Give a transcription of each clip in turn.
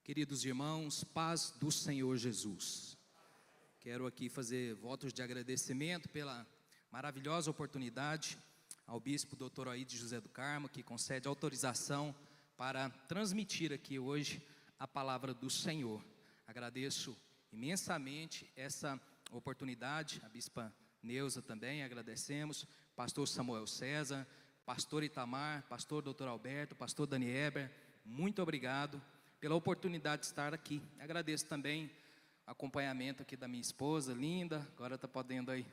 Queridos irmãos, paz do Senhor Jesus. Quero aqui fazer votos de agradecimento pela maravilhosa oportunidade ao bispo Dr. Aide José do Carmo, que concede autorização para transmitir aqui hoje a palavra do Senhor. Agradeço imensamente essa oportunidade, a bispa Neuza também agradecemos, pastor Samuel César, pastor Itamar, pastor Dr. Alberto, pastor Dani Eber, muito obrigado pela oportunidade de estar aqui. Agradeço também o acompanhamento aqui da minha esposa, linda, agora está podendo aí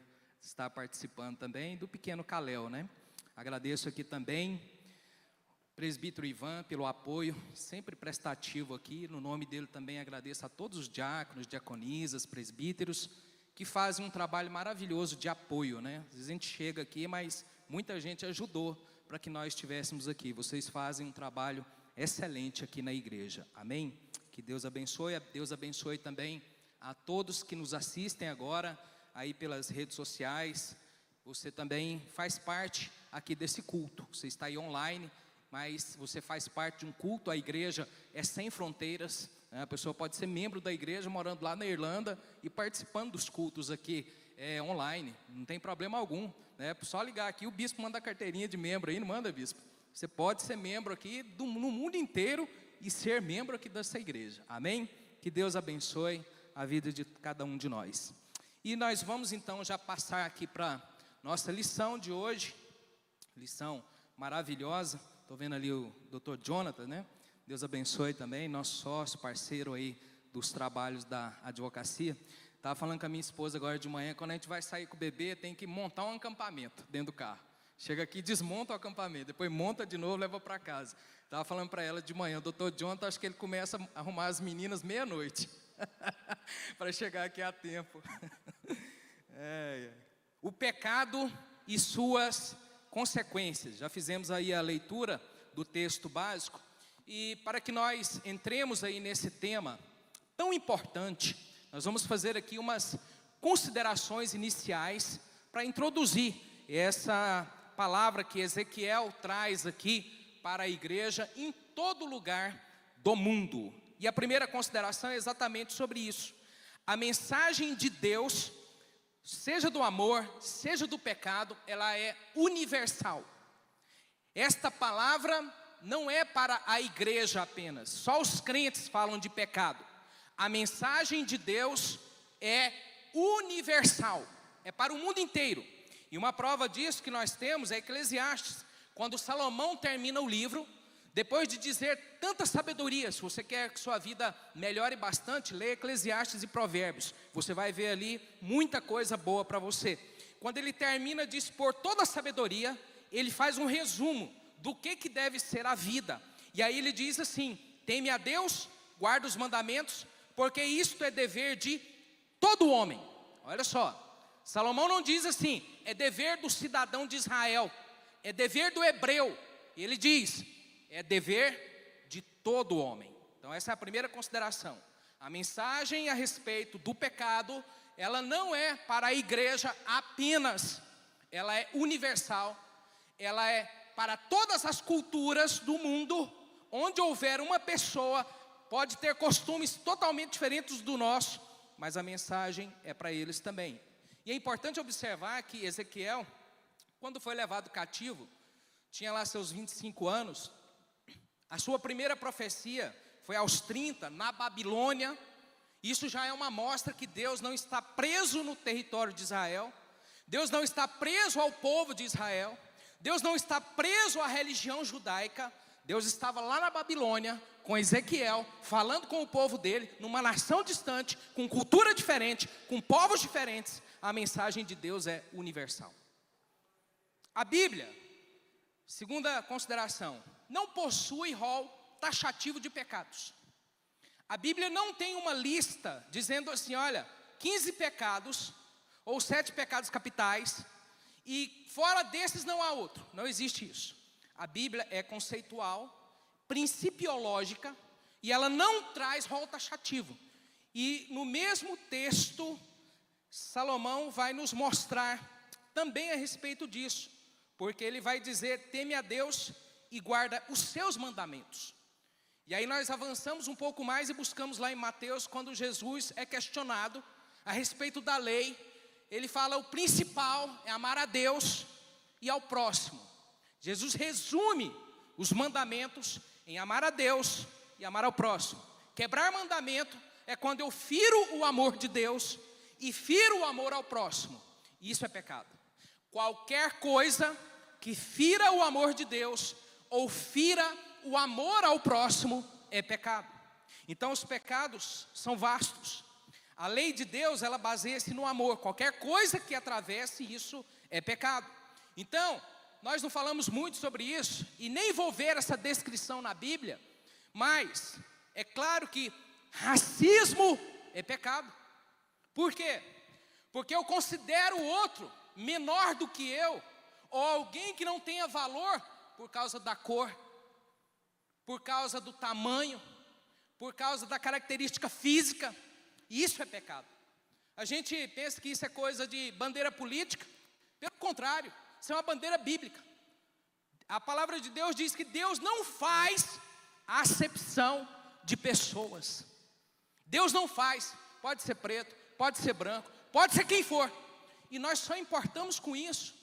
estar participando também, do pequeno Calel, né? Agradeço aqui também o presbítero Ivan pelo apoio, sempre prestativo aqui, no nome dele também agradeço a todos os diáconos, diaconisas, presbíteros, que fazem um trabalho maravilhoso de apoio, né? Às vezes a gente chega aqui, mas muita gente ajudou para que nós estivéssemos aqui. Vocês fazem um trabalho excelente aqui na igreja, amém? Que Deus abençoe também a todos que nos assistem agora, aí pelas redes sociais. Você também faz parte aqui desse culto, você está aí online, mas você faz parte de um culto. A igreja é sem fronteiras, né? A pessoa pode ser membro da igreja, morando lá na Irlanda e participando dos cultos aqui online, não tem problema algum, né? Só ligar aqui, o bispo manda a carteirinha de membro aí, não manda, bispo? Você pode ser membro aqui no mundo inteiro e ser membro aqui dessa igreja, amém? Que Deus abençoe a vida de cada um de nós. E nós vamos então já passar aqui para nossa lição de hoje, lição maravilhosa. Estou vendo ali o Dr. Jonathan, né? Deus abençoe também, nosso sócio, parceiro aí dos trabalhos da advocacia. Estava falando com a minha esposa agora de manhã, quando a gente vai sair com o bebê, tem que montar um acampamento dentro do carro. Chega aqui, desmonta o acampamento, depois monta de novo, leva para casa. Estava falando para ela de manhã, o doutor Jonathan, acho que ele começa a arrumar as meninas meia-noite, para chegar aqui a tempo. O pecado e suas consequências. Já fizemos aí a leitura do texto básico, e para que nós entremos aí nesse tema tão importante, nós vamos fazer aqui umas considerações iniciais para introduzir essa palavra que Ezequiel traz aqui para a igreja em todo lugar do mundo. E a primeira consideração é exatamente sobre isso. A mensagem de Deus, seja do amor, seja do pecado, ela é universal. Esta palavra não é para a igreja apenas, só os crentes falam de pecado. A mensagem de Deus é universal, é para o mundo inteiro. E uma prova disso que nós temos é Eclesiastes, quando Salomão termina o livro, depois de dizer tanta sabedoria. Se você quer que sua vida melhore bastante, leia Eclesiastes e Provérbios, você vai ver ali muita coisa boa para você. Quando ele termina de expor toda a sabedoria, ele faz um resumo do que deve ser a vida. E aí ele diz assim: teme a Deus, guarda os mandamentos, porque isto é dever de todo homem. Olha só, Salomão não diz assim, é dever do cidadão de Israel, é dever do hebreu. Ele diz, é dever de todo homem. Então essa é a primeira consideração. A mensagem a respeito do pecado, ela não é para a igreja apenas, ela é universal, ela é para todas as culturas do mundo. Onde houver uma pessoa, pode ter costumes totalmente diferentes do nosso, mas a mensagem é para eles também. E é importante observar que Ezequiel, quando foi levado cativo, tinha lá seus 25 anos, a sua primeira profecia foi aos 30, na Babilônia. Isso já é uma amostra que Deus não está preso no território de Israel, Deus não está preso ao povo de Israel, Deus não está preso à religião judaica. Deus estava lá na Babilônia, com Ezequiel, falando com o povo dele, numa nação distante, com cultura diferente, com povos diferentes. A mensagem de Deus é universal. A Bíblia, segunda consideração, não possui rol taxativo de pecados. A Bíblia não tem uma lista dizendo assim, olha, 15 pecados, ou 7 pecados capitais, e fora desses não há outro. Não existe isso. A Bíblia é conceitual, principiológica, e ela não traz rol taxativo. E no mesmo texto, Salomão vai nos mostrar também a respeito disso, porque ele vai dizer, teme a Deus e guarda os seus mandamentos. E aí nós avançamos um pouco mais e buscamos lá em Mateus, quando Jesus é questionado a respeito da lei. Ele fala: o principal é amar a Deus e ao próximo. Jesus resume os mandamentos em amar a Deus e amar ao próximo. Quebrar mandamento é quando eu firo o amor de Deus e firo o amor ao próximo. Isso é pecado. Qualquer coisa que fira o amor de Deus ou fira o amor ao próximo é pecado. Então os pecados são vastos. A lei de Deus, ela baseia-se no amor. Qualquer coisa que atravesse isso é pecado. Então, nós não falamos muito sobre isso e nem vou ver essa descrição na Bíblia, mas é claro que racismo é pecado. Por quê? Porque eu considero o outro menor do que eu, ou alguém que não tenha valor por causa da cor, por causa do tamanho, por causa da característica física. Isso é pecado. A gente pensa que isso é coisa de bandeira política. Pelo contrário, isso é uma bandeira bíblica. A palavra de Deus diz que Deus não faz acepção de pessoas. Deus não faz. Pode ser preto, pode ser branco, pode ser quem for. E nós só importamos com isso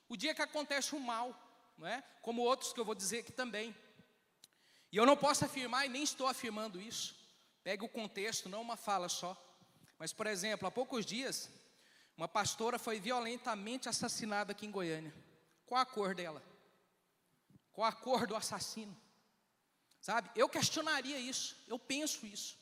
o dia que acontece o mal, não é? Como outros que eu vou dizer aqui também. E eu não posso afirmar e nem estou afirmando isso. Pegue o contexto, não uma fala só. Mas, por exemplo, há poucos dias, uma pastora foi violentamente assassinada aqui em Goiânia. Qual a cor dela? Qual a cor do assassino? Sabe, eu questionaria isso, eu penso isso.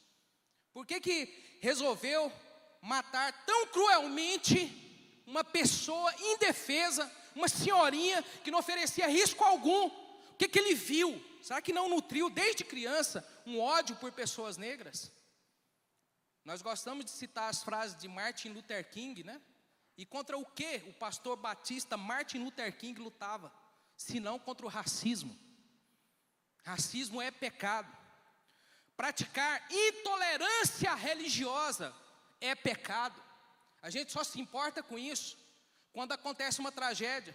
Por que resolveu matar tão cruelmente uma pessoa indefesa, uma senhorinha que não oferecia risco algum? O que ele viu? Será que não nutriu desde criança um ódio por pessoas negras? Nós gostamos de citar as frases de Martin Luther King, né? E contra o que o pastor batista Martin Luther King lutava? Se não contra o racismo. Racismo é pecado. Praticar intolerância religiosa é pecado. A gente só se importa com isso quando acontece uma tragédia.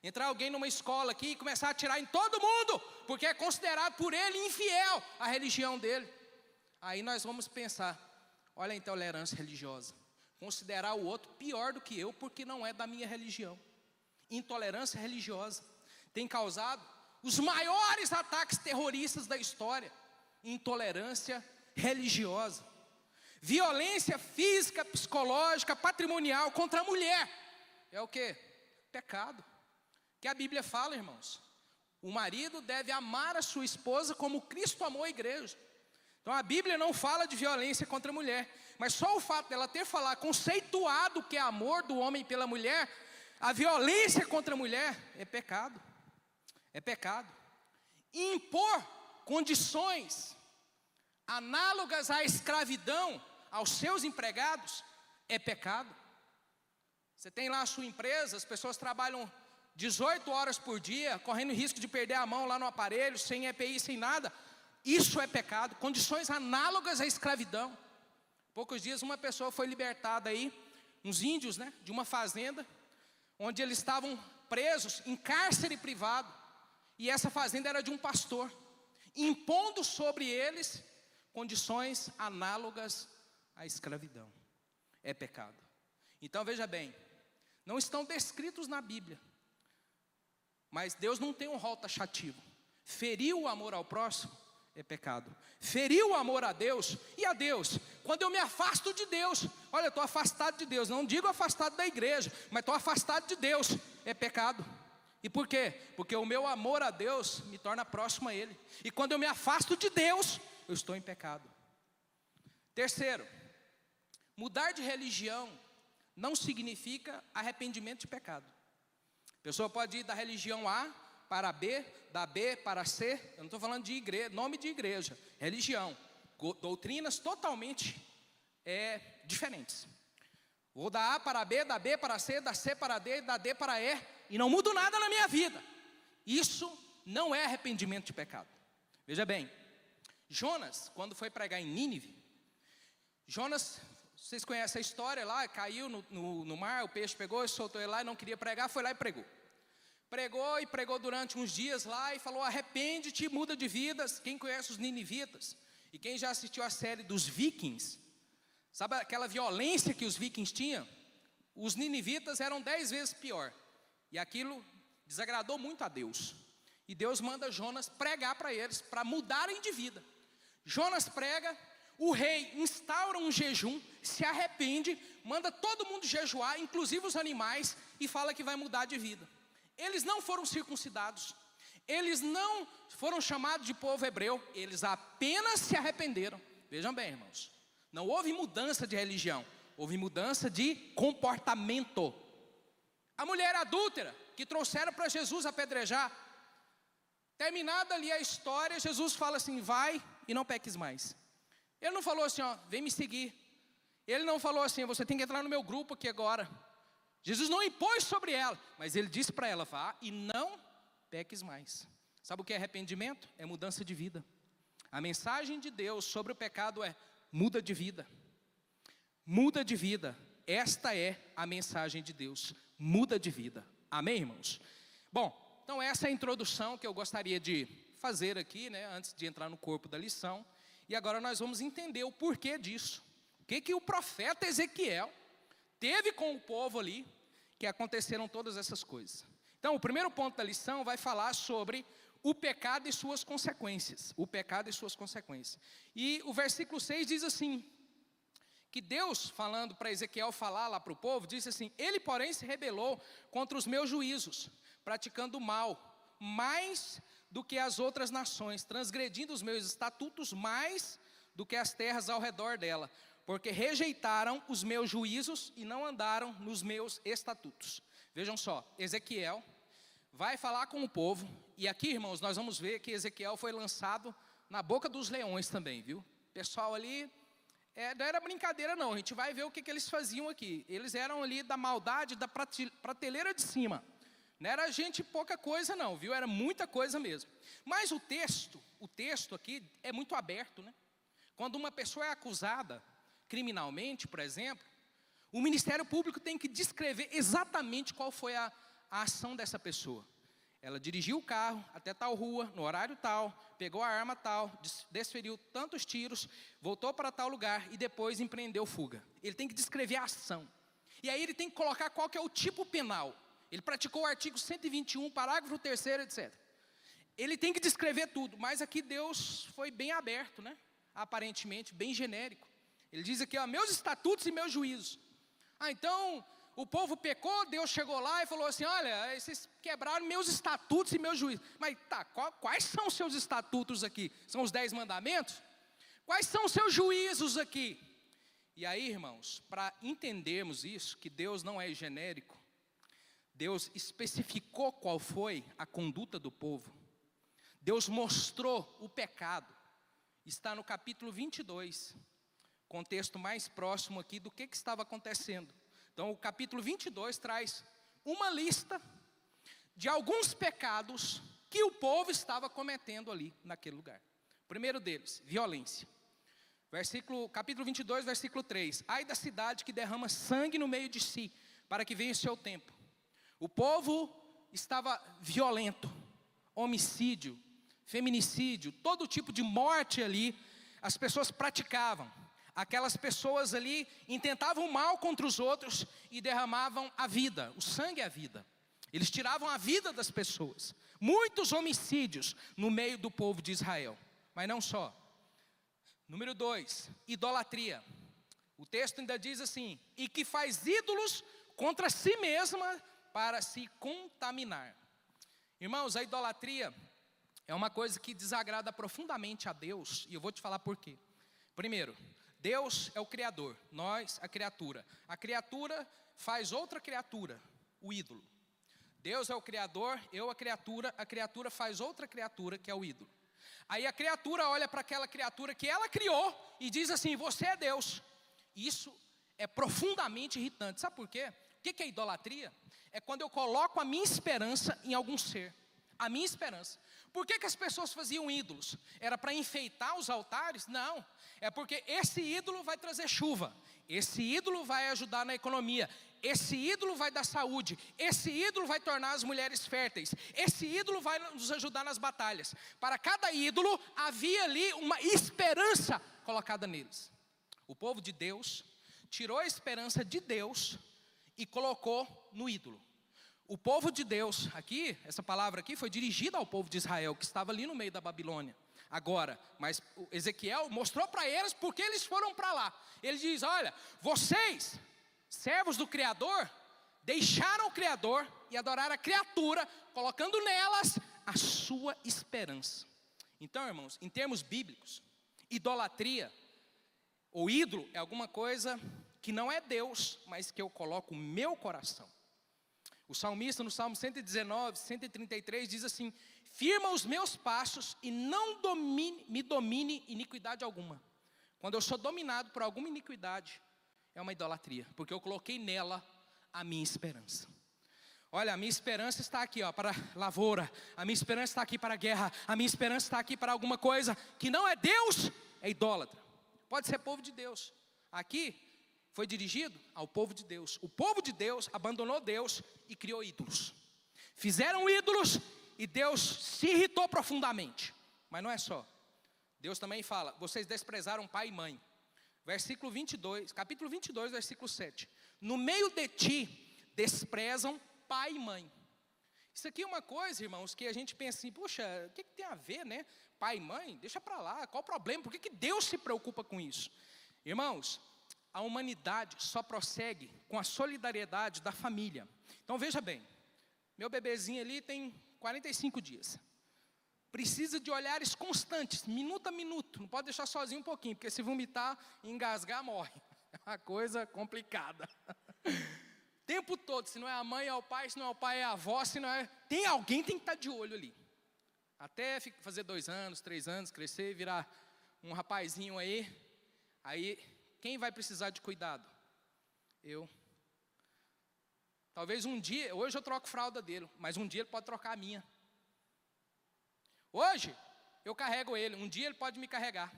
Entrar alguém numa escola aqui e começar a atirar em todo mundo, porque é considerado por ele infiel à religião dele. Aí nós vamos pensar: olha a intolerância religiosa. Considerar o outro pior do que eu, porque não é da minha religião. Intolerância religiosa tem causado os maiores ataques terroristas da história. Intolerância religiosa. Violência física, psicológica, patrimonial contra a mulher. É o quê? Pecado. Que a Bíblia fala, irmãos. O marido deve amar a sua esposa como Cristo amou a igreja. Então a Bíblia não fala de violência contra a mulher. Mas só o fato dela ter falado, conceituado o que é amor do homem pela mulher, a violência contra a mulher é pecado. É pecado. Impor condições análogas à escravidão aos seus empregados é pecado. Você tem lá a sua empresa, as pessoas trabalham 18 horas por dia, correndo risco de perder a mão lá no aparelho, sem EPI, sem nada. Isso é pecado, condições análogas à escravidão. Poucos dias uma pessoa foi libertada aí, uns índios, né, de uma fazenda, onde eles estavam presos em cárcere privado. E essa fazenda era de um pastor, impondo sobre eles condições análogas à escravidão. É pecado. Então veja bem, não estão descritos na Bíblia, mas Deus não tem um rol taxativo. Ferir o amor ao próximo é pecado. Ferir o amor a Deus e a Deus. Quando eu me afasto de Deus, olha, eu estou afastado de Deus. Não digo afastado da igreja, mas estou afastado de Deus. É pecado. E por quê? Porque o meu amor a Deus me torna próximo a Ele. E quando eu me afasto de Deus, eu estou em pecado. Terceiro, mudar de religião não significa arrependimento de pecado. A pessoa pode ir da religião A para B, da B para C. Eu não estou falando de igreja, nome de igreja, religião. Doutrinas totalmente diferentes. Vou da A para B, da B para C, da C para D, da D para E, e não mudo nada na minha vida. Isso não é arrependimento de pecado. Veja bem, Jonas, quando foi pregar em Nínive, Jonas, vocês conhecem a história lá, caiu no mar, o peixe pegou e soltou ele lá e não queria pregar, foi lá e pregou. Pregou e pregou durante uns dias lá e falou: arrepende-te e muda de vidas. Quem conhece os ninivitas e quem já assistiu a série dos Vikings, sabe aquela violência que os Vikings tinham? Os ninivitas eram 10 vezes pior. E aquilo desagradou muito a Deus. E Deus manda Jonas pregar para eles, para mudarem de vida. Jonas prega, o rei instaura um jejum, se arrepende, manda todo mundo jejuar, inclusive os animais, e fala que vai mudar de vida. Eles não foram circuncidados, eles não foram chamados de povo hebreu, eles apenas se arrependeram. Vejam bem, irmãos, não houve mudança de religião, houve mudança de comportamento. A mulher adúltera, que trouxeram para Jesus apedrejar, terminada ali a história, Jesus fala assim: vai e não peques mais. Ele não falou assim, ó, vem me seguir. Ele não falou assim, você tem que entrar no meu grupo aqui agora. Jesus não impôs sobre ela, mas ele disse para ela: vá e não peques mais. Sabe o que é arrependimento? É mudança de vida. A mensagem de Deus sobre o pecado é: muda de vida. Muda de vida. Esta é a mensagem de Deus. Muda de vida. Amém, irmãos? Bom, então essa é a introdução que eu gostaria de fazer aqui, né, antes de entrar no corpo da lição. E agora nós vamos entender o porquê disso. O que o profeta Ezequiel teve com o povo ali, que aconteceram todas essas coisas. Então, o primeiro ponto da lição vai falar sobre o pecado e suas consequências. O pecado e suas consequências. E o versículo 6 diz assim, que Deus, falando para Ezequiel falar lá para o povo, disse assim: ele, porém, se rebelou contra os meus juízos, praticando o mal, mais do que as outras nações, transgredindo os meus estatutos mais do que as terras ao redor dela, porque rejeitaram os meus juízos e não andaram nos meus estatutos. Vejam só, Ezequiel vai falar com o povo, e aqui, irmãos, nós vamos ver que Ezequiel foi lançado na boca dos leões também, viu? Pessoal ali, não era brincadeira não, a gente vai ver o que eles faziam aqui. Eles eram ali da maldade, da prateleira de cima. Não era gente pouca coisa não, viu? Era muita coisa mesmo. Mas o texto aqui é muito aberto, né? Quando uma pessoa é acusada criminalmente, por exemplo, o Ministério Público tem que descrever exatamente qual foi a ação dessa pessoa. Ela dirigiu o carro até tal rua, no horário tal, pegou a arma tal, desferiu tantos tiros, voltou para tal lugar e depois empreendeu fuga. Ele tem que descrever a ação. E aí ele tem que colocar qual que é o tipo penal. Ele praticou o artigo 121, parágrafo 3º, etc. Ele tem que descrever tudo, mas aqui Deus foi bem aberto, né? Aparentemente, bem genérico. Ele diz aqui, ó, meus estatutos e meus juízos. Então, o povo pecou, Deus chegou lá e falou assim, olha, vocês quebraram meus estatutos e meus juízos. Mas tá, quais são os seus estatutos aqui? São os 10 mandamentos? Quais são os seus juízos aqui? E aí, irmãos, para entendermos isso, que Deus não é genérico, Deus especificou qual foi a conduta do povo. Deus mostrou o pecado. Está no capítulo 22, contexto mais próximo aqui do que estava acontecendo. Então, o capítulo 22 traz uma lista de alguns pecados que o povo estava cometendo ali, naquele lugar. O primeiro deles, violência. Capítulo 22, versículo 3. Ai da cidade que derrama sangue no meio de si, para que venha o seu tempo. O povo estava violento, homicídio, feminicídio, todo tipo de morte ali, as pessoas praticavam. Aquelas pessoas ali intentavam mal contra os outros e derramavam a vida, o sangue é a vida. Eles tiravam a vida das pessoas. Muitos homicídios no meio do povo de Israel, mas não só. Número 2, idolatria. O texto ainda diz assim, e que faz ídolos contra si mesma para se contaminar. Irmãos, a idolatria é uma coisa que desagrada profundamente a Deus, e eu vou te falar por quê. Primeiro, Deus é o Criador, nós a criatura. A criatura faz outra criatura, o ídolo. Deus é o Criador, eu a criatura faz outra criatura que é o ídolo. Aí a criatura olha para aquela criatura que ela criou e diz assim, você é Deus. Isso é profundamente irritante, sabe por quê? O que é idolatria? É quando eu coloco a minha esperança em algum ser. A minha esperança. Por que as pessoas faziam ídolos? Era para enfeitar os altares? Não. É porque esse ídolo vai trazer chuva. Esse ídolo vai ajudar na economia. Esse ídolo vai dar saúde. Esse ídolo vai tornar as mulheres férteis. Esse ídolo vai nos ajudar nas batalhas. Para cada ídolo havia ali uma esperança colocada neles. O povo de Deus tirou a esperança de Deus e colocou no ídolo. O povo de Deus, aqui, essa palavra aqui foi dirigida ao povo de Israel, que estava ali no meio da Babilônia. Agora, mas Ezequiel mostrou para eles porque eles foram para lá. Ele diz, olha, vocês, servos do Criador, deixaram o Criador e adoraram a criatura, colocando nelas a sua esperança. Então, irmãos, em termos bíblicos, idolatria ou ídolo é alguma coisa que não é Deus, mas que eu coloco o meu coração. O salmista no Salmo 119, 133 diz assim, firma os meus passos e não me domine iniquidade alguma. Quando eu sou dominado por alguma iniquidade, é uma idolatria, porque eu coloquei nela a minha esperança. Olha, a minha esperança está aqui, ó, para lavoura, a minha esperança está aqui para a guerra, a minha esperança está aqui para alguma coisa que não é Deus, é idólatra. Pode ser povo de Deus. Aqui foi dirigido ao povo de Deus. O povo de Deus abandonou Deus e criou ídolos. Fizeram ídolos e Deus se irritou profundamente. Mas não é só. Deus também fala, vocês desprezaram pai e mãe. Versículo 22, capítulo 22, versículo 7. No meio de ti desprezam pai e mãe. Isso aqui é uma coisa, irmãos, que a gente pensa assim, puxa, o que tem a ver, né? Pai e mãe, deixa para lá, qual o problema? Por que Deus se preocupa com isso? Irmãos, a humanidade só prossegue com a solidariedade da família. Então veja bem, meu bebezinho ali tem 45 dias. Precisa de olhares constantes, minuto a minuto. Não pode deixar sozinho um pouquinho, porque se vomitar e engasgar, morre. É uma coisa complicada. Tempo todo, se não é a mãe, é o pai, se não é o pai, é a avó, se não é... Tem alguém que tem que estar de olho ali. Até fazer 2 anos, 3 anos, crescer, virar um rapazinho aí. Aí, quem vai precisar de cuidado? Eu. Talvez um dia, hoje eu troco fralda dele, mas um dia ele pode trocar a minha. Hoje, eu carrego ele, um dia ele pode me carregar.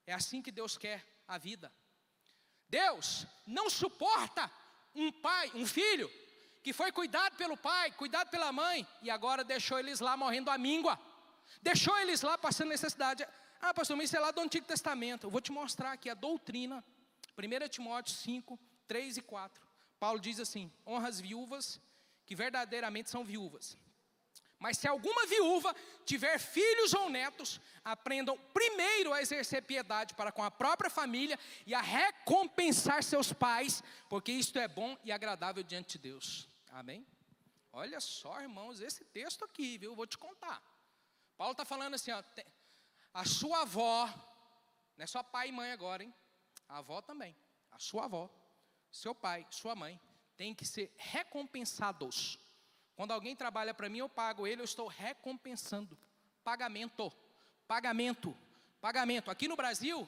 É assim que Deus quer a vida. Deus não suporta um pai, um filho, que foi cuidado pelo pai, cuidado pela mãe, e agora deixou eles lá morrendo à míngua. Deixou eles lá passando necessidade. Ah, pastor, mas isso é lá do Antigo Testamento. Eu vou te mostrar aqui a doutrina. 1 Timóteo 5, 3 e 4. Paulo diz assim, honra as viúvas, que verdadeiramente são viúvas. Mas se alguma viúva tiver filhos ou netos, aprendam primeiro a exercer piedade para com a própria família e a recompensar seus pais, porque isto é bom e agradável diante de Deus. Amém? Olha só, irmãos, esse texto aqui, viu? Eu vou te contar. Paulo está falando assim, ó, a sua avó, não é só pai e mãe agora, hein? A avó também, a sua avó, seu pai, sua mãe, tem que ser recompensados. Quando alguém trabalha para mim, eu pago ele, eu estou recompensando. Pagamento, pagamento, pagamento. Aqui no Brasil,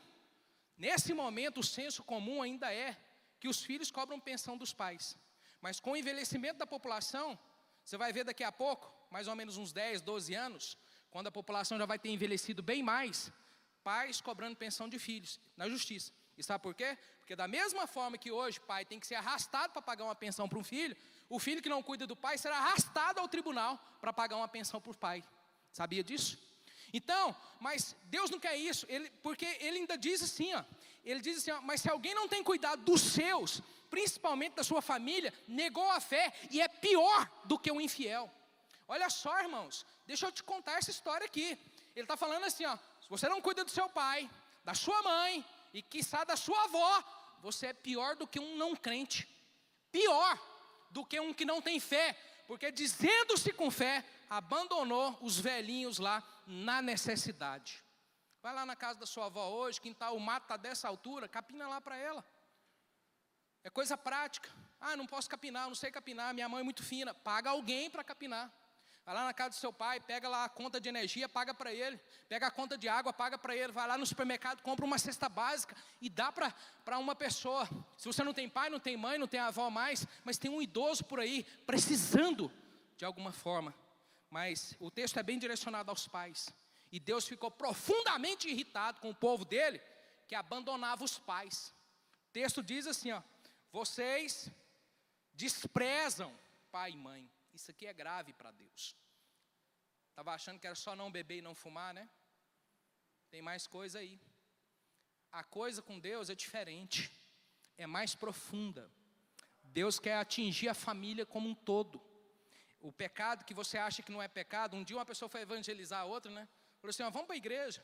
nesse momento, o senso comum ainda é que os filhos cobram pensão dos pais. Mas com o envelhecimento da população, você vai ver daqui a pouco, mais ou menos uns 10, 12 anos, quando a população já vai ter envelhecido bem mais, pais cobrando pensão de filhos, na justiça. E sabe por quê? Porque da mesma forma que hoje pai tem que ser arrastado para pagar uma pensão para um filho, o filho que não cuida do pai será arrastado ao tribunal para pagar uma pensão por pai. Sabia disso? Então, mas Deus não quer isso, porque Ele ainda diz assim, ó, Ele diz assim, ó, mas se alguém não tem cuidado dos seus, principalmente da sua família, negou a fé e é pior do que o infiel. Olha só, irmãos, deixa eu te contar essa história aqui. Ele está falando assim, ó, se você não cuida do seu pai, da sua mãe e quiçá da sua avó, você é pior do que um não crente. Pior do que um que não tem fé, porque dizendo-se com fé, abandonou os velhinhos lá na necessidade. Vai lá na casa da sua avó hoje, o mato está dessa altura, capina lá para ela. É coisa prática. Ah, não posso capinar, não sei capinar, minha mãe é muito fina. Paga alguém para capinar. Vai lá na casa do seu pai, pega lá a conta de energia, paga para ele. Pega a conta de água, paga para ele. Vai lá no supermercado, compra uma cesta básica e dá para uma pessoa. Se você não tem pai, não tem mãe, não tem avó mais, mas tem um idoso por aí, precisando de alguma forma. mas o texto é bem direcionado aos pais. E Deus ficou profundamente irritado com o povo dele, que abandonava os pais. O texto diz assim, ó: vocês desprezam pai e mãe. Isso aqui é grave para Deus. Estava achando que era só não beber e não fumar, né? Tem mais coisa aí. A coisa com Deus é diferente, é mais profunda. Deus quer atingir a família como um todo. O pecado que você acha que não é pecado, um dia uma pessoa foi evangelizar a outra, né? Falou assim, ó, vamos para a igreja.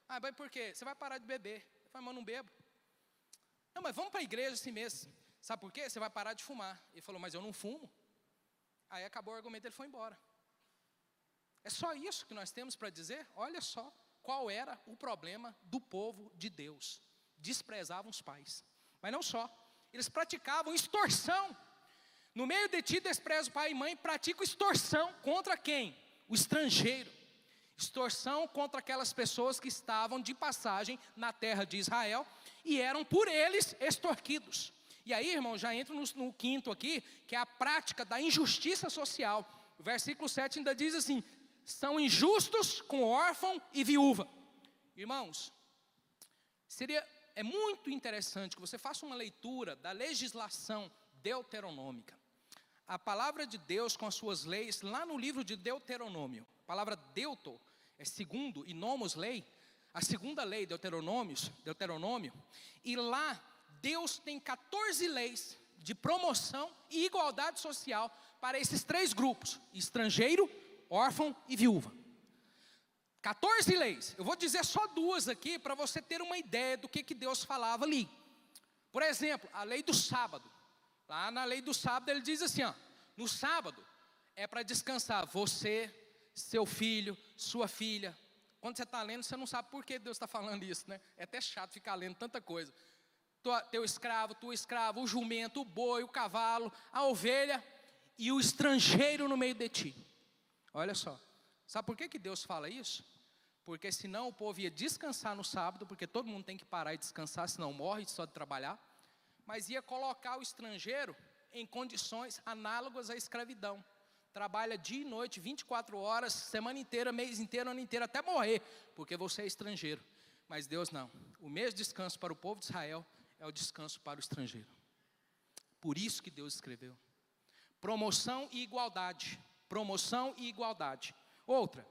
Ah, mas por quê? Você vai parar de beber. Eu falei, mas eu não bebo. Não, mas vamos para a igreja assim mesmo. Sabe por quê? Você vai parar de fumar. Ele falou, mas eu não fumo. Aí acabou o argumento, ele foi embora. É só isso que nós temos para dizer? Olha só qual era o problema do povo de Deus. Desprezavam os pais. Mas não só, eles praticavam extorsão. No meio de ti despreza o pai e mãe, praticam extorsão contra quem? O estrangeiro. Extorsão contra aquelas pessoas que estavam de passagem na terra de Israel e eram por eles extorquidos. E aí, irmão, já entro no quinto aqui, que é a prática da injustiça social. O versículo 7 ainda diz assim, são injustos com órfão e viúva. Irmãos, é muito interessante que você faça uma leitura da legislação deuteronômica. A palavra de Deus com as suas leis, lá no livro de Deuteronômio, a palavra deuto é segundo e nomos lei, a segunda lei, Deuteronômio, e lá Deus tem 14 leis de promoção e igualdade social para esses três grupos, estrangeiro, órfão e viúva. 14 leis, eu vou dizer só duas aqui para você ter uma ideia do que Deus falava ali. Por exemplo, a lei do sábado. Lá na lei do sábado ele diz assim, ó, no sábado é para descansar você, seu filho, sua filha. Quando você está lendo, você não sabe por que Deus está falando isso, né? É até chato ficar lendo tanta coisa. Teu escravo, tua escrava, o jumento, o boi, o cavalo, a ovelha e o estrangeiro no meio de ti. Olha só, sabe por que Deus fala isso? Porque senão o povo ia descansar no sábado, porque todo mundo tem que parar e descansar, senão morre só de trabalhar. Mas ia colocar o estrangeiro em condições análogas à escravidão. Trabalha dia e noite, 24 horas, semana inteira, mês inteiro, ano inteiro, até morrer, porque você é estrangeiro. Mas Deus não. O mesmo descanso para o povo de Israel é o descanso para o estrangeiro. Por isso que Deus escreveu. Promoção e igualdade. Promoção e igualdade. Outra,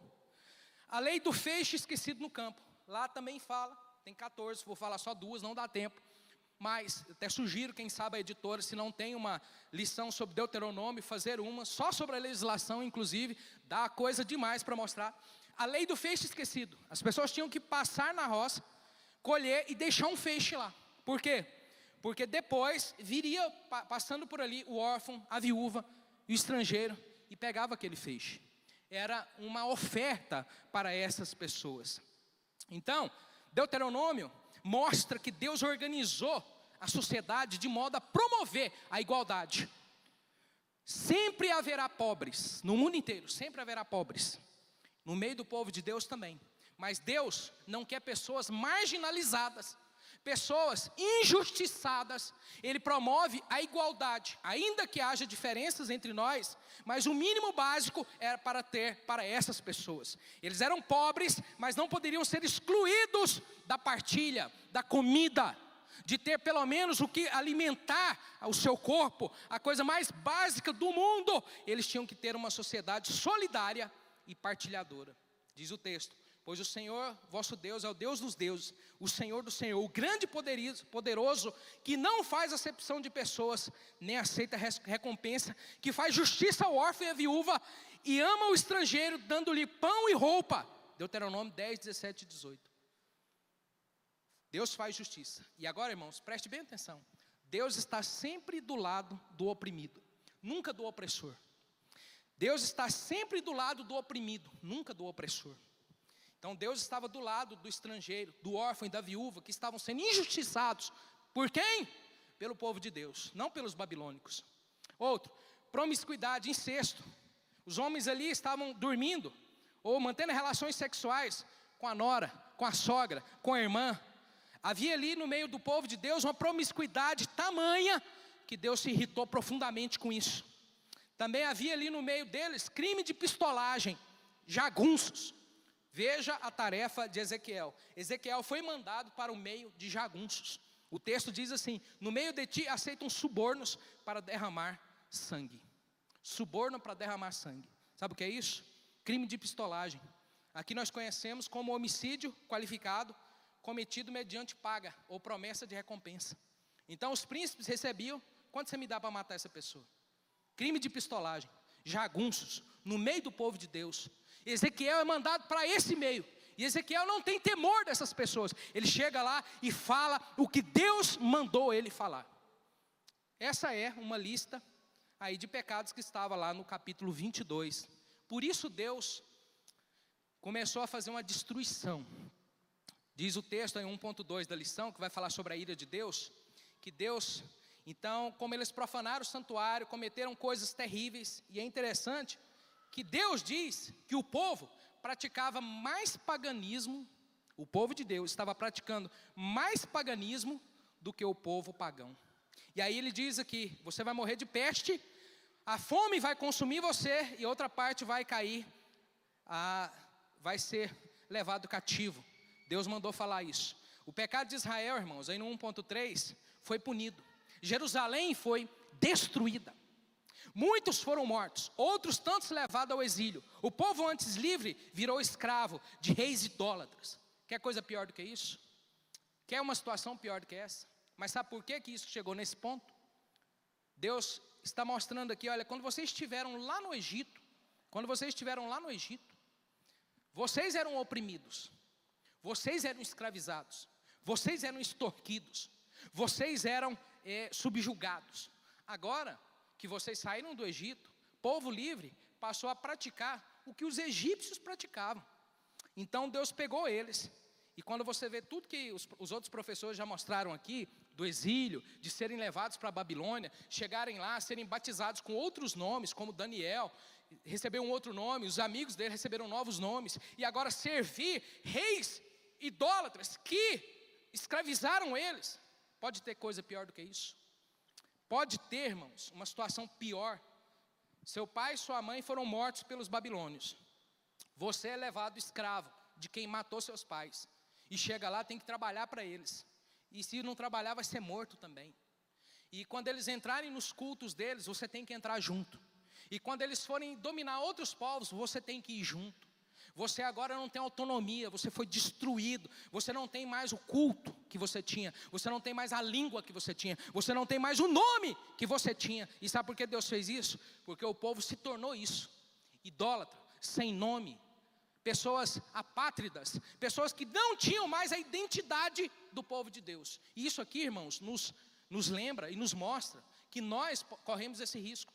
a lei do feixe esquecido no campo. Lá também fala, tem 14, vou falar só duas, não dá tempo. Mas até sugiro, quem sabe a editora, se não tem uma lição sobre Deuteronômio, fazer uma, só sobre a legislação, inclusive, dá coisa demais para mostrar. A lei do feixe esquecido. As pessoas tinham que passar na roça, colher e deixar um feixe lá. Por quê? Porque depois viria, passando por ali, o órfão, a viúva e o estrangeiro, e pegava aquele feixe. Era uma oferta para essas pessoas. Então, Deuteronômio mostra que Deus organizou a sociedade de modo a promover a igualdade. Sempre haverá pobres, no mundo inteiro, sempre haverá pobres. No meio do povo de Deus também. Mas Deus não quer pessoas marginalizadas, pessoas injustiçadas. Ele promove a igualdade, ainda que haja diferenças entre nós, mas o mínimo básico era para ter para essas pessoas. Eles eram pobres, mas não poderiam ser excluídos da partilha, da comida, de ter pelo menos o que alimentar o seu corpo, a coisa mais básica do mundo. Eles tinham que ter uma sociedade solidária e partilhadora. Diz o texto, pois o Senhor, vosso Deus, é o Deus dos deuses, o Senhor do Senhor, o grande poderoso, que não faz acepção de pessoas, nem aceita recompensa, que faz justiça ao órfão e à viúva, e ama o estrangeiro, dando-lhe pão e roupa. Deuteronômio 10, 17 e 18. Deus faz justiça. E agora, irmãos, preste bem atenção. Deus está sempre do lado do oprimido, nunca do opressor. Deus está sempre do lado do oprimido, nunca do opressor. Então Deus estava do lado do estrangeiro, do órfão e da viúva, que estavam sendo injustiçados. Por quem? Pelo povo de Deus, não pelos babilônicos. Outro, promiscuidade, incesto. Os homens ali estavam dormindo, ou mantendo relações sexuais com a nora, com a sogra, com a irmã. Havia ali no meio do povo de Deus uma promiscuidade tamanha, que Deus se irritou profundamente com isso. Também havia ali no meio deles crime de pistolagem, jagunços. Veja a tarefa de Ezequiel. Ezequiel foi mandado para o meio de jagunços. O texto diz assim: no meio de ti aceitam subornos para derramar sangue. Suborno para derramar sangue. Sabe o que é isso? Crime de pistolagem. Aqui nós conhecemos como homicídio qualificado, cometido mediante paga ou promessa de recompensa. Então os príncipes recebiam: quanto você me dá para matar essa pessoa? Crime de pistolagem, jagunços, no meio do povo de Deus. Ezequiel é mandado para esse meio. E Ezequiel não tem temor dessas pessoas. Ele chega lá e fala o que Deus mandou ele falar. Essa é uma lista aí de pecados que estava lá no capítulo 22. Por isso Deus começou a fazer uma destruição. Diz o texto em 1.2 da lição, que vai falar sobre a ira de Deus, que Deus, então, como eles profanaram o santuário, cometeram coisas terríveis, e é interessante que Deus diz que o povo praticava mais paganismo, o povo de Deus estava praticando mais paganismo do que o povo pagão. E aí ele diz aqui: você vai morrer de peste, a fome vai consumir você, e outra parte vai cair, vai ser levado cativo. Deus mandou falar isso. O pecado de Israel, irmãos, aí no 1.3, foi punido. Jerusalém foi destruída. Muitos foram mortos, outros tantos levados ao exílio. O povo antes livre virou escravo de reis idólatras. Quer coisa pior do que isso? Quer uma situação pior do que essa? Mas sabe por que isso chegou nesse ponto? Deus está mostrando aqui: olha, quando vocês estiveram lá no Egito, vocês eram oprimidos, vocês eram escravizados, vocês eram extorquidos, vocês eram subjugados. Agora que vocês saíram do Egito, povo livre passou a praticar o que os egípcios praticavam. Então Deus pegou eles. E quando você vê tudo que os outros professores já mostraram aqui, do exílio, de serem levados para a Babilônia, chegarem lá, serem batizados com outros nomes, como Daniel, recebeu um outro nome, os amigos dele receberam novos nomes, e agora servir reis idólatras que escravizaram eles. Pode ter coisa pior do que isso? Pode ter, irmãos, uma situação pior. Seu pai e sua mãe foram mortos pelos babilônios. Você é levado escravo de quem matou seus pais. E chega lá, tem que trabalhar para eles. E se não trabalhar, vai ser morto também. E quando eles entrarem nos cultos deles, você tem que entrar junto. E quando eles forem dominar outros povos, você tem que ir junto. Você agora não tem autonomia, você foi destruído. Você não tem mais o culto que você tinha. Você não tem mais a língua que você tinha. Você não tem mais o nome que você tinha. E sabe por que Deus fez isso? Porque o povo se tornou isso: idólatra, sem nome. Pessoas apátridas, pessoas que não tinham mais a identidade do povo de Deus. E isso aqui, irmãos, nos lembra e nos mostra que nós corremos esse risco.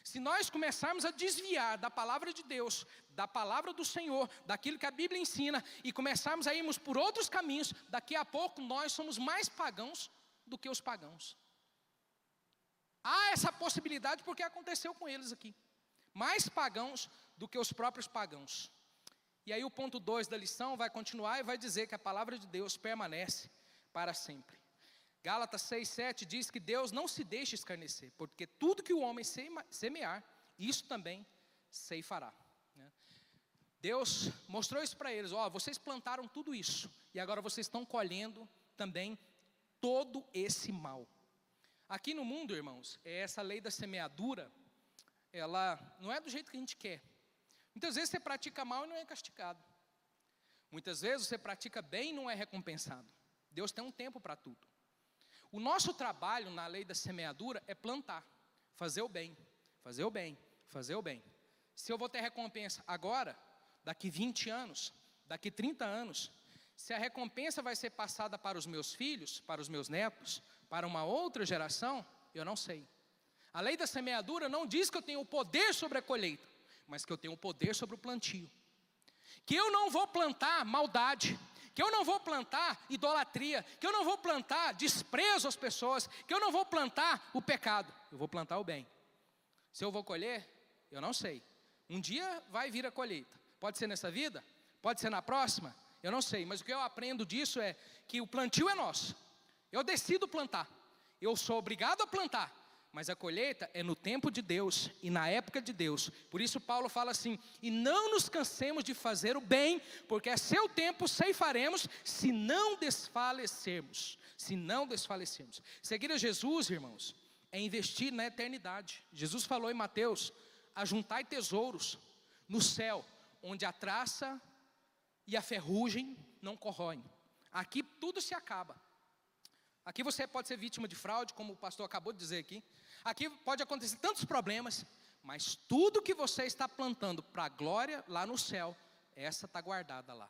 Se nós começarmos a desviar da palavra de Deus, da palavra do Senhor, daquilo que a Bíblia ensina, e começarmos a irmos por outros caminhos, daqui a pouco nós somos mais pagãos do que os pagãos. Há essa possibilidade porque aconteceu com eles aqui. Mais pagãos do que os próprios pagãos. E aí o ponto 2 da lição vai continuar e vai dizer que a palavra de Deus permanece para sempre. Gálatas 6:7 diz que Deus não se deixa escarnecer, porque tudo que o homem semear, isso também ceifará. Deus mostrou isso para eles: vocês plantaram tudo isso, e agora vocês estão colhendo também todo esse mal. Aqui no mundo, irmãos, essa lei da semeadura, ela não é do jeito que a gente quer. Muitas vezes você pratica mal e não é castigado. Muitas vezes você pratica bem e não é recompensado. Deus tem um tempo para tudo. O nosso trabalho na lei da semeadura é plantar, fazer o bem, fazer o bem, fazer o bem. Se eu vou ter recompensa agora, daqui 20 anos, daqui 30 anos, se a recompensa vai ser passada para os meus filhos, para os meus netos, para uma outra geração, eu não sei. A lei da semeadura não diz que eu tenho o poder sobre a colheita, mas que eu tenho o poder sobre o plantio. Que eu não vou plantar maldade, que eu não vou plantar idolatria, que eu não vou plantar desprezo às pessoas, que eu não vou plantar o pecado, eu vou plantar o bem. Se eu vou colher, eu não sei. Um dia vai vir a colheita. Pode ser nessa vida, pode ser na próxima, eu não sei. Mas o que eu aprendo disso é que o plantio é nosso. Eu decido plantar, eu sou obrigado a plantar, mas a colheita é no tempo de Deus e na época de Deus. Por isso Paulo fala assim: e não nos cansemos de fazer o bem, porque a seu tempo ceifaremos, se não desfalecermos. Se não desfalecermos. Seguir a Jesus, irmãos, é investir na eternidade. Jesus falou em Mateus: ajuntai tesouros no céu, onde a traça e a ferrugem não corroem. Aqui tudo se acaba. Aqui você pode ser vítima de fraude, como o pastor acabou de dizer aqui. Aqui pode acontecer tantos problemas, mas tudo que você está plantando para a glória lá no céu, essa está guardada lá.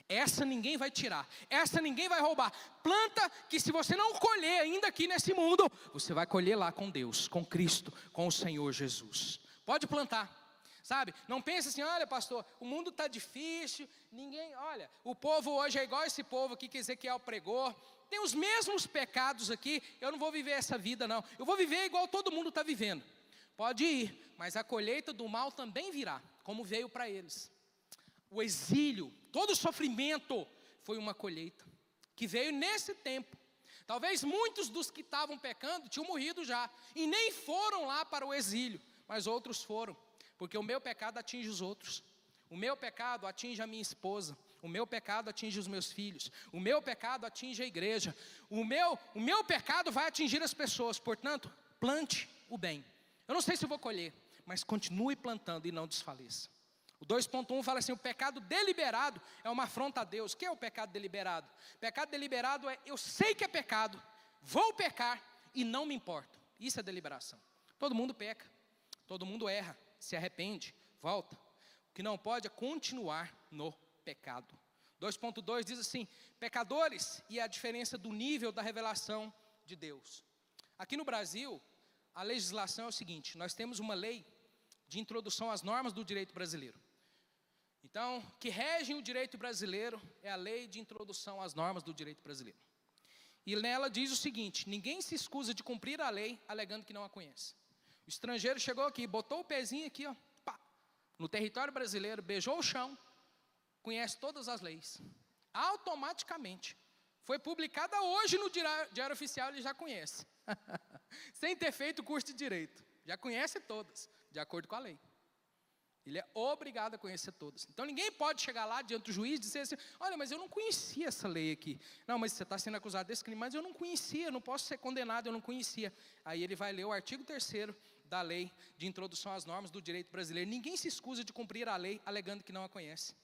Essa ninguém vai tirar, essa ninguém vai roubar. Planta que se você não colher ainda aqui nesse mundo, você vai colher lá com Deus, com Cristo, com o Senhor Jesus. Pode plantar, sabe? Não pense assim: olha pastor, o mundo está difícil, ninguém, olha, o povo hoje é igual esse povo aqui que Ezequiel pregou. Tem os mesmos pecados aqui, eu não vou viver essa vida não. Eu vou viver igual todo mundo está vivendo. Pode ir, mas a colheita do mal também virá, como veio para eles. O exílio, todo o sofrimento foi uma colheita que veio nesse tempo. Talvez muitos dos que estavam pecando tinham morrido já e nem foram lá para o exílio, mas outros foram, porque o meu pecado atinge os outros. O meu pecado atinge a minha esposa, o meu pecado atinge os meus filhos, o meu pecado atinge a igreja, o meu pecado vai atingir as pessoas. Portanto, plante o bem. Eu não sei se eu vou colher, mas continue plantando e não desfaleça. O 2.1 fala assim: o pecado deliberado é uma afronta a Deus. O que é o pecado deliberado? Pecado deliberado é: eu sei que é pecado, vou pecar e não me importo. Isso é deliberação. Todo mundo peca, todo mundo erra, se arrepende, volta. O que não pode é continuar no pecado. 2.2 diz assim: pecadores, e a diferença do nível da revelação de Deus. Aqui no Brasil, a legislação é o seguinte: nós temos uma lei de introdução às normas do direito brasileiro. Então, que regem o direito brasileiro é a lei de introdução às normas do direito brasileiro. E nela diz o seguinte: ninguém se escusa de cumprir a lei alegando que não a conhece. O estrangeiro chegou aqui, botou o pezinho aqui, ó, pá, no território brasileiro, beijou o chão, conhece todas as leis. Automaticamente. Foi publicada hoje no Diário Oficial, ele já conhece. Sem ter feito o curso de direito. Já conhece todas, de acordo com a lei. Ele é obrigado a conhecer todas. Então ninguém pode chegar lá diante do juiz e dizer assim: olha, mas eu não conhecia essa lei aqui. Não, mas você está sendo acusado desse crime, mas eu não conhecia, não posso ser condenado, eu não conhecia. Aí ele vai ler o artigo 3º da lei de introdução às normas do direito brasileiro. Ninguém se escusa de cumprir a lei alegando que não a conhece.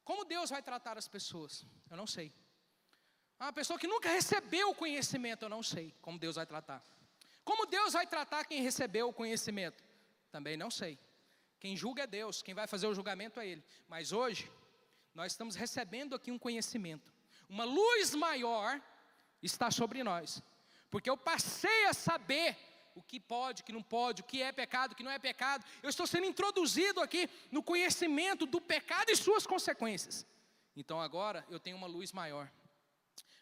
Como Deus vai tratar as pessoas? Eu não sei. Uma pessoa que nunca recebeu o conhecimento, eu não sei como Deus vai tratar. Como Deus vai tratar quem recebeu o conhecimento? Também não sei. Quem julga é Deus, quem vai fazer o julgamento é Ele. Mas hoje, nós estamos recebendo aqui um conhecimento. Uma luz maior está sobre nós. Porque eu passei a saber o que pode, o que não pode, o que é pecado, o que não é pecado. Eu estou sendo introduzido aqui no conhecimento do pecado e suas consequências. Então agora eu tenho uma luz maior.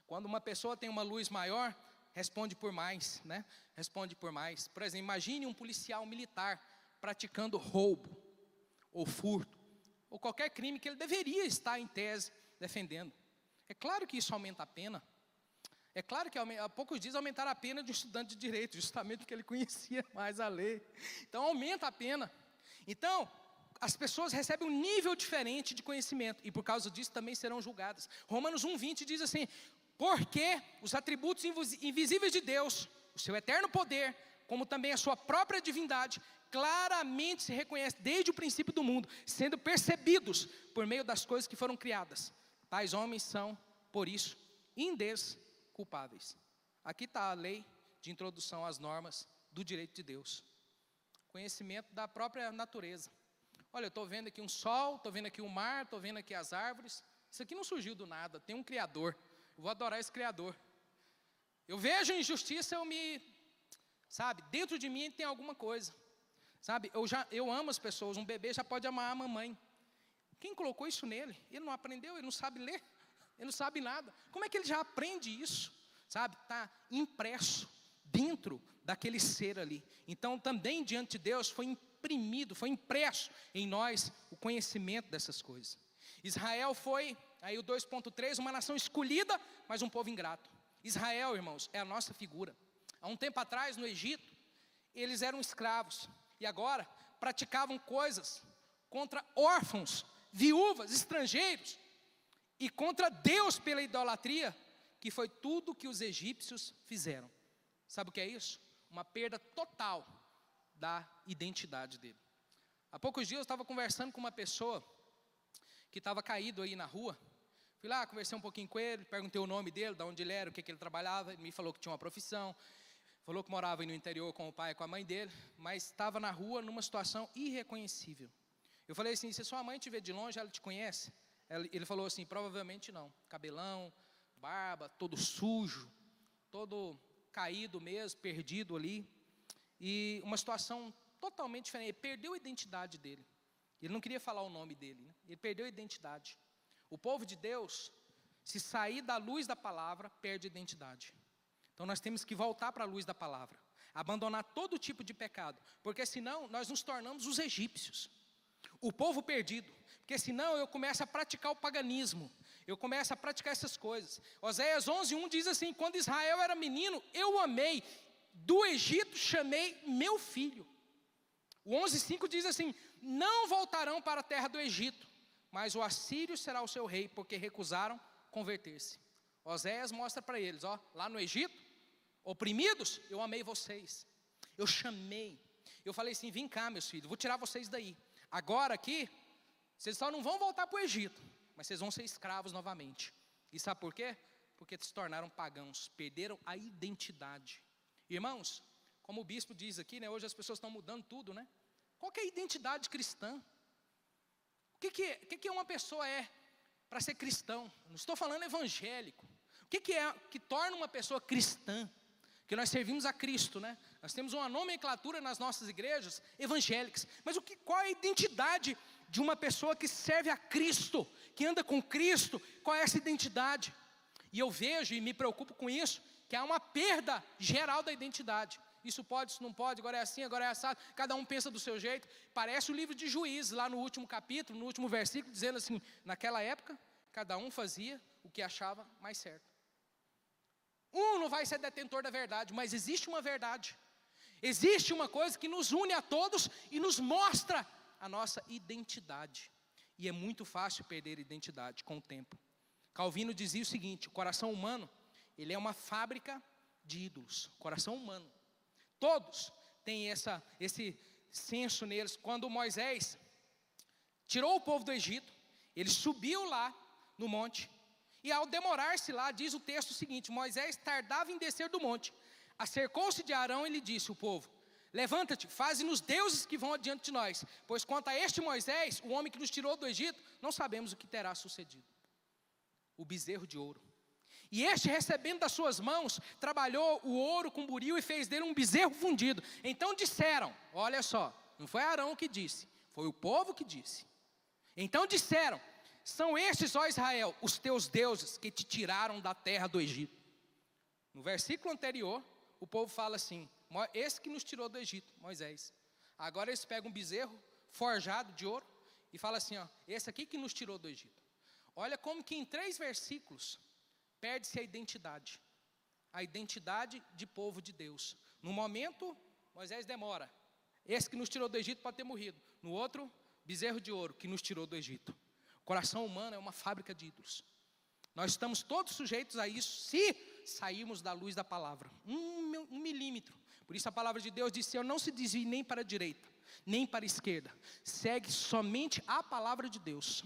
Quando uma pessoa tem uma luz maior, responde por mais, né? Responde por mais. Por exemplo, imagine um policial militar praticando roubo, ou furto, ou qualquer crime que ele deveria estar em tese defendendo. É claro que isso aumenta a pena. É claro que há poucos dias aumentaram a pena de um estudante de direito, justamente porque ele conhecia mais a lei. Então aumenta a pena. Então, as pessoas recebem um nível diferente de conhecimento, e por causa disso também serão julgadas. Romanos 1:20 diz assim: porque os atributos invisíveis de Deus, o seu eterno poder, como também a sua própria divindade, claramente se reconhece desde o princípio do mundo, sendo percebidos por meio das coisas que foram criadas. Tais homens são, por isso, indesculpáveis. Aqui está a lei de introdução às normas do direito de Deus. Conhecimento da própria natureza. Olha, eu estou vendo aqui um sol, estou vendo aqui um mar, estou vendo aqui as árvores. Isso aqui não surgiu do nada, tem um Criador. Eu vou adorar esse Criador. Eu vejo injustiça, sabe, dentro de mim tem alguma coisa. Sabe, eu amo as pessoas, um bebê já pode amar a mamãe. Quem colocou isso nele? Ele não aprendeu, ele não sabe ler, ele não sabe nada. Como é que ele já aprende isso? Sabe, está impresso dentro daquele ser ali. Então também diante de Deus foi imprimido, foi impresso em nós o conhecimento dessas coisas. Israel foi, aí o 2.3, uma nação escolhida, mas um povo ingrato. Israel, irmãos, é a nossa figura. Há um tempo atrás no Egito, eles eram escravos e agora praticavam coisas contra órfãos, viúvas, estrangeiros e contra Deus pela idolatria, que foi tudo que os egípcios fizeram. Sabe o que é isso? Uma perda total da identidade dele. Há poucos dias eu estava conversando com uma pessoa que estava caído aí na rua. Fui lá, conversei um pouquinho com ele, perguntei o nome dele, de onde ele era, o que ele trabalhava. Ele me falou que tinha uma profissão, falou que morava aí no interior com o pai e com a mãe dele, mas estava na rua numa situação irreconhecível. Eu falei assim, se sua mãe te vê de longe, ela te conhece? Ele falou assim, provavelmente não. Cabelão, barba, todo sujo, todo caído mesmo, perdido ali. E uma situação totalmente diferente. Ele perdeu a identidade dele. Ele não queria falar o nome dele, né? Ele perdeu a identidade. O povo de Deus, se sair da luz da palavra, perde a identidade. Então nós temos que voltar para a luz da palavra. Abandonar todo tipo de pecado. Porque senão nós nos tornamos os egípcios. O povo perdido. Porque senão eu começo a praticar o paganismo. Eu começo a praticar essas coisas. Oséias 11:1 diz assim, quando Israel era menino, eu o amei. Do Egito chamei meu filho. O 11:5 diz assim, não voltarão para a terra do Egito, mas o assírio será o seu rei, porque recusaram converter-se. Oséias mostra para eles, ó, lá no Egito, oprimidos, eu amei vocês. Eu chamei. Eu falei assim, vem cá meus filhos, vou tirar vocês daí. Agora aqui, vocês só não vão voltar para o Egito, mas vocês vão ser escravos novamente. E sabe por quê? Porque se tornaram pagãos, perderam a identidade. Irmãos, como o bispo diz aqui, né, hoje as pessoas estão mudando tudo, né? Qual que é a identidade cristã? O que uma pessoa é para ser cristão? Não estou falando evangélico. O que é que torna uma pessoa cristã? Que nós servimos a Cristo, né? Nós temos uma nomenclatura nas nossas igrejas evangélicas. Mas qual é a identidade de uma pessoa que serve a Cristo, que anda com Cristo? Qual é essa identidade? E eu vejo e me preocupo com isso, que há uma perda geral da identidade. Isso pode, isso não pode, agora é assim, agora é assado. Cada um pensa do seu jeito. Parece o livro de Juízes, lá no último capítulo, no último versículo, dizendo assim, naquela época, cada um fazia o que achava mais certo. Um não vai ser detentor da verdade, mas existe uma verdade. Existe uma coisa que nos une a todos e nos mostra a nossa identidade. E é muito fácil perder a identidade com o tempo. Calvino dizia o seguinte, o coração humano, ele é uma fábrica de ídolos. Coração humano. Todos têm esse senso neles. Quando Moisés tirou o povo do Egito, ele subiu lá no monte. E ao demorar-se lá, diz o texto seguinte, Moisés tardava em descer do monte. Acercou-se de Arão e lhe disse o povo, levanta-te, faze-nos deuses que vão adiante de nós. Pois quanto a este Moisés, o homem que nos tirou do Egito, não sabemos o que terá sucedido. O bezerro de ouro. E este, recebendo das suas mãos, trabalhou o ouro com buril e fez dele um bezerro fundido. Então disseram, olha só, não foi Arão que disse, foi o povo que disse. Então disseram, são estes, ó Israel, os teus deuses que te tiraram da terra do Egito. No versículo anterior, o povo fala assim, esse que nos tirou do Egito, Moisés. Agora eles pegam um bezerro forjado de ouro e falam assim, ó, esse aqui que nos tirou do Egito. Olha como que em 3 versículos perde-se a identidade de povo de Deus. No momento, Moisés demora. Esse que nos tirou do Egito pode ter morrido. No outro, bezerro de ouro que nos tirou do Egito. O coração humano é uma fábrica de ídolos. Nós estamos todos sujeitos a isso se sairmos da luz da palavra. Um milímetro. Por isso a palavra de Deus diz, Senhor, não se desvie nem para a direita, nem para a esquerda. Segue somente a palavra de Deus.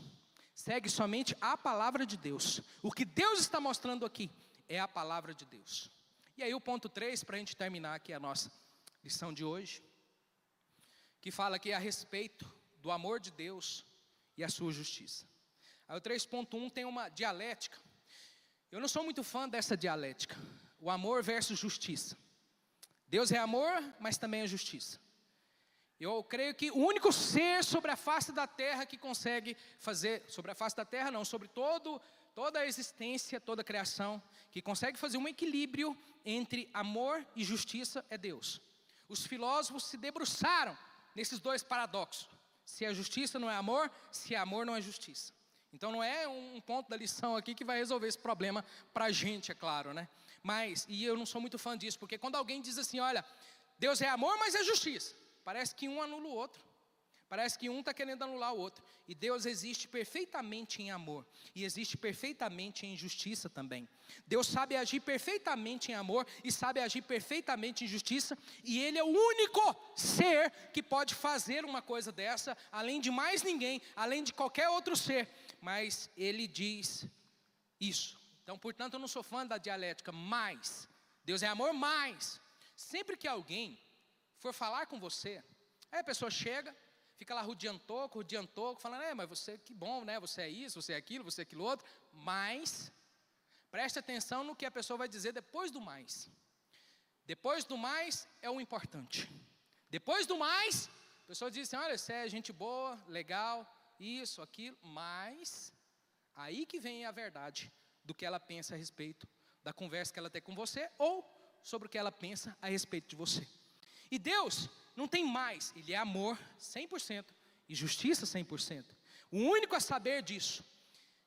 Segue somente a palavra de Deus. O que Deus está mostrando aqui é a palavra de Deus. E aí o ponto 3, para a gente terminar aqui a nossa lição de hoje, que fala aqui a respeito do amor de Deus e a sua justiça. Aí o 3.1 tem uma dialética. Eu não sou muito fã dessa dialética. O amor versus justiça. Deus é amor, mas também é justiça. Eu creio que o único ser sobre a face da terra que consegue fazer, sobre a face da terra não, sobre toda a existência, toda a criação, que consegue fazer um equilíbrio entre amor e justiça é Deus. Os filósofos se debruçaram nesses dois paradoxos. Se a justiça não é amor, se é amor não é justiça. Então não é um ponto da lição aqui que vai resolver esse problema para a gente, é claro, né? Mas, e eu não sou muito fã disso, porque quando alguém diz assim, olha, Deus é amor, mas é justiça. Parece que um anula o outro. Parece que um está querendo anular o outro. E Deus existe perfeitamente em amor. E existe perfeitamente em justiça também. Deus sabe agir perfeitamente em amor e sabe agir perfeitamente em justiça. E Ele é o único ser que pode fazer uma coisa dessa, além de mais ninguém, além de qualquer outro ser. Mas Ele diz isso. Então, portanto, eu não sou fã da dialética, mas Deus é amor, mas sempre que alguém for falar com você, aí a pessoa chega, fica lá rodeando toco, falando, mas você, que bom, né? Você é isso, você é aquilo outro. Mas, preste atenção no que a pessoa vai dizer depois do mais. Depois do mais é o importante. Depois do mais, a pessoa diz assim, olha, você é gente boa, legal, isso, aquilo. Mas, aí que vem a verdade do que ela pensa a respeito da conversa que ela tem com você, ou sobre o que ela pensa a respeito de você. E Deus não tem mais, Ele é amor 100% e justiça 100%. O único a saber disso.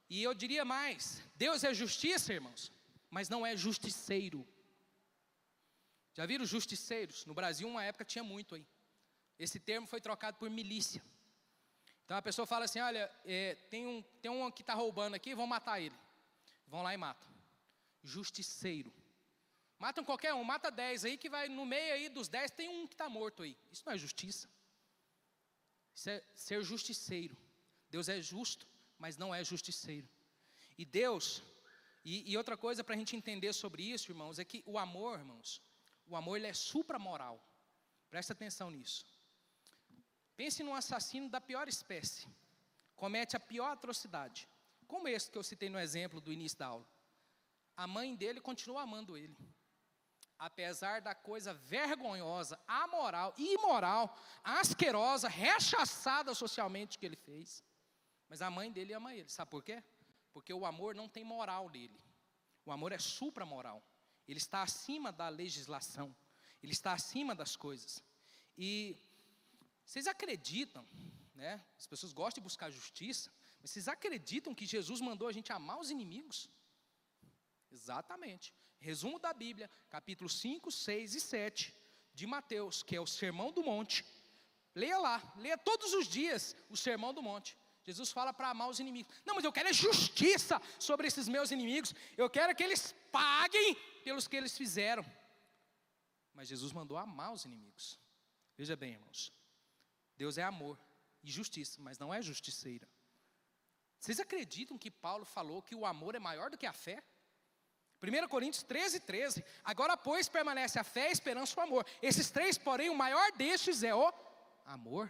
E eu diria mais, Deus é justiça, irmãos, mas não é justiceiro. Já viram justiceiros? No Brasil, uma época tinha muito aí. Esse termo foi trocado por milícia. Então a pessoa fala assim, olha, tem um que está roubando aqui, vão matar ele. Vão lá e matam. Justiceiro. Matam qualquer um, mata 10 aí, que vai no meio aí dos 10, tem um que está morto aí. Isso não é justiça. Isso é ser justiceiro. Deus é justo, mas não é justiceiro. E Deus, e outra coisa para a gente entender sobre isso, irmãos, é que o amor, irmãos, o amor ele é supramoral. Presta atenção nisso. Pense num assassino da pior espécie. Comete a pior atrocidade. Como esse que eu citei no exemplo do início da aula. A mãe dele continua amando ele. Apesar da coisa vergonhosa, amoral, imoral, asquerosa, rechaçada socialmente que ele fez. Mas a mãe dele ama ele. Sabe por quê? Porque o amor não tem moral nele. O amor é supramoral. Ele está acima da legislação. Ele está acima das coisas. E vocês acreditam, né? As pessoas gostam de buscar justiça, mas vocês acreditam que Jesus mandou a gente amar os inimigos? Exatamente. Resumo da Bíblia, capítulo 5, 6 e 7 de Mateus, que é o Sermão do Monte. Leia lá, leia todos os dias o Sermão do Monte. Jesus fala para amar os inimigos. Não, mas eu quero é justiça sobre esses meus inimigos. Eu quero que eles paguem pelos que eles fizeram. Mas Jesus mandou amar os inimigos. Veja bem, irmãos. Deus é amor e justiça, mas não é justiceira. Vocês acreditam que Paulo falou que o amor é maior do que a fé? 1 Coríntios 13, 13. Agora, pois, permanece a fé, a esperança e o amor. Esses três, porém, o maior destes é o amor.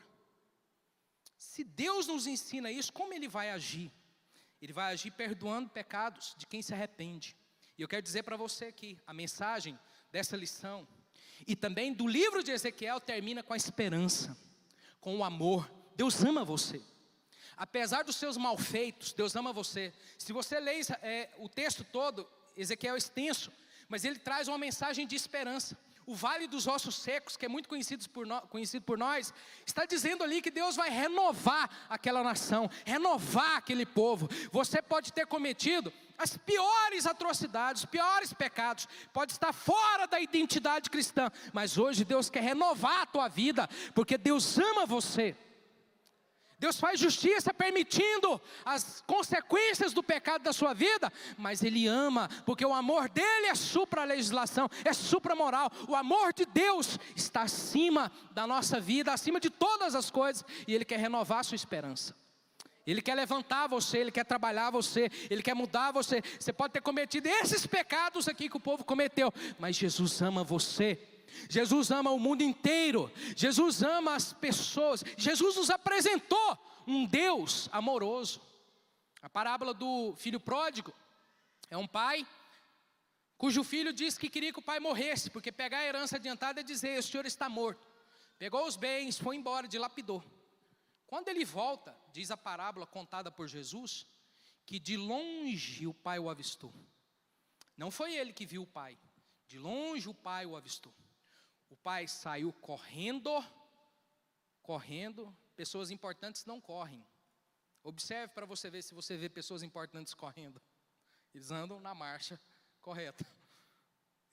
Se Deus nos ensina isso, como Ele vai agir? Ele vai agir perdoando pecados de quem se arrepende. E eu quero dizer para você que a mensagem dessa lição, e também do livro de Ezequiel, termina com a esperança, com o amor. Deus ama você. Apesar dos seus malfeitos, Deus ama você. Se você lê o texto todo, Ezequiel é extenso, mas ele traz uma mensagem de esperança. O Vale dos Ossos Secos, que é muito conhecido por nós, está dizendo ali que Deus vai renovar aquela nação, renovar aquele povo. Você pode ter cometido as piores atrocidades, os piores pecados, pode estar fora da identidade cristã, mas hoje Deus quer renovar a tua vida, porque Deus ama você. Deus faz justiça permitindo as consequências do pecado da sua vida, mas Ele ama, porque o amor dEle é supra-legislação, é supramoral. O amor de Deus está acima da nossa vida, acima de todas as coisas, e Ele quer renovar a sua esperança. Ele quer levantar você, Ele quer trabalhar você, Ele quer mudar você. Você pode ter cometido esses pecados aqui que o povo cometeu, mas Jesus ama você. Jesus ama o mundo inteiro. Jesus ama as pessoas. Jesus nos apresentou um Deus amoroso. A parábola do filho pródigo é um pai cujo filho disse que queria que o pai morresse, porque pegar a herança adiantada é dizer: o senhor está morto. Pegou os bens, foi embora, dilapidou. Quando ele volta, diz a parábola contada por Jesus, que de longe o pai o avistou. Não foi ele que viu o pai, de longe o pai o avistou. O pai saiu correndo. Pessoas importantes não correm. Observe para você ver se você vê pessoas importantes correndo. Eles andam na marcha correta.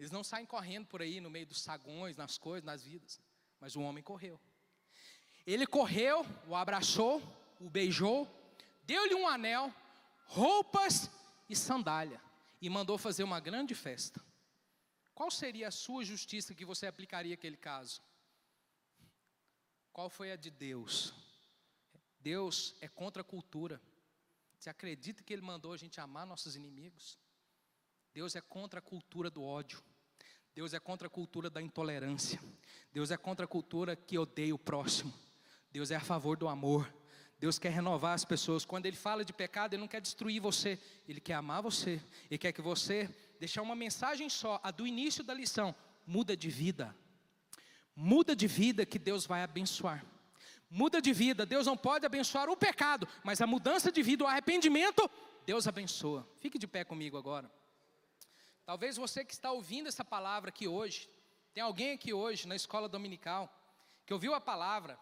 Eles não saem correndo por aí no meio dos sagões, nas coisas, nas vidas. Mas o homem correu. Ele correu, o abraçou, o beijou, deu-lhe um anel, roupas e sandália. E mandou fazer uma grande festa. Qual seria a sua justiça que você aplicaria àquele caso? Qual foi a de Deus? Deus é contra a cultura. Você acredita que Ele mandou a gente amar nossos inimigos? Deus é contra a cultura do ódio. Deus é contra a cultura da intolerância. Deus é contra a cultura que odeia o próximo. Deus é a favor do amor. Deus quer renovar as pessoas. Quando Ele fala de pecado, Ele não quer destruir você. Ele quer amar você. Ele quer que você deixar uma mensagem só, a do início da lição. Muda de vida. Muda de vida que Deus vai abençoar. Muda de vida. Deus não pode abençoar o pecado, mas a mudança de vida, o arrependimento, Deus abençoa. Fique de pé comigo agora. Talvez você que está ouvindo essa palavra aqui hoje, tem alguém aqui hoje na escola dominical, que ouviu a palavra,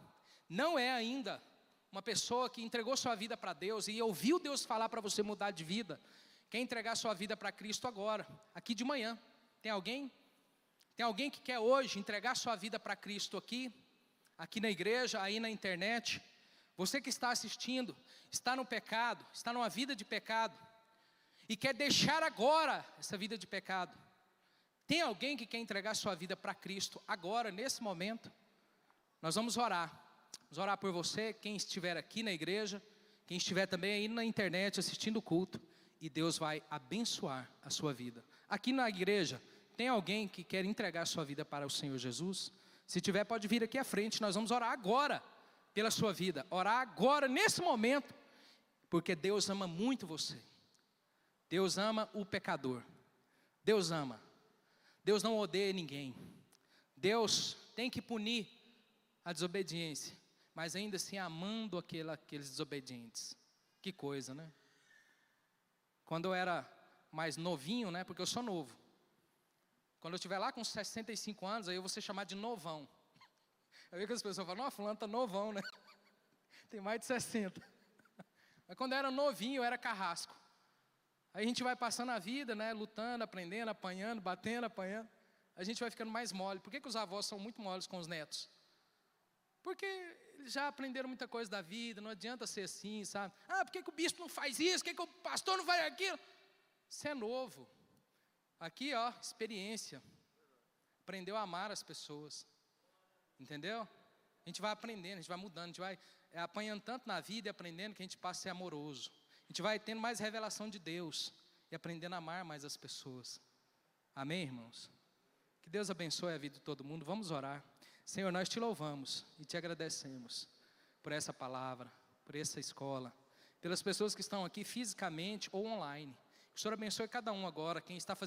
não é ainda uma pessoa que entregou sua vida para Deus e ouviu Deus falar para você mudar de vida, quer entregar sua vida para Cristo agora, aqui de manhã. Tem alguém? Tem alguém que quer hoje entregar sua vida para Cristo aqui na igreja, aí na internet? Você que está assistindo, está no pecado, está numa vida de pecado, e quer deixar agora essa vida de pecado. Tem alguém que quer entregar sua vida para Cristo agora, nesse momento? Nós vamos orar. Vamos orar por você, quem estiver aqui na igreja, quem estiver também aí na internet assistindo o culto. E Deus vai abençoar a sua vida. Aqui na igreja, tem alguém que quer entregar sua vida para o Senhor Jesus? Se tiver, pode vir aqui à frente. Nós vamos orar agora pela sua vida. Orar agora, nesse momento. Porque Deus ama muito você. Deus ama o pecador. Deus ama. Deus não odeia ninguém. Deus tem que punir a desobediência, mas ainda assim amando aqueles desobedientes. Que coisa, né? Quando eu era mais novinho, né? Porque eu sou novo. Quando eu estiver lá com 65 anos, aí eu vou ser chamado de novão. Eu vi que as pessoas falam, não, fulano tá novão, né? Tem mais de 60. Mas quando eu era novinho, eu era carrasco. Aí a gente vai passando a vida, né, lutando, aprendendo, apanhando, batendo, apanhando. A gente vai ficando mais mole. Por que os avós são muito moles com os netos? Porque eles já aprenderam muita coisa da vida, não adianta ser assim, sabe? Ah, por que o bispo não faz isso? Por que o pastor não faz aquilo? Você é novo. Aqui, ó, experiência. Aprendeu a amar as pessoas. Entendeu? A gente vai aprendendo, a gente vai mudando, a gente vai apanhando tanto na vida e aprendendo que a gente passa a ser amoroso. A gente vai tendo mais revelação de Deus e aprendendo a amar mais as pessoas. Amém, irmãos? Que Deus abençoe a vida de todo mundo. Vamos orar. Senhor, nós te louvamos e te agradecemos por essa palavra, por essa escola, pelas pessoas que estão aqui fisicamente ou online. Que o Senhor abençoe cada um agora, quem está fazendo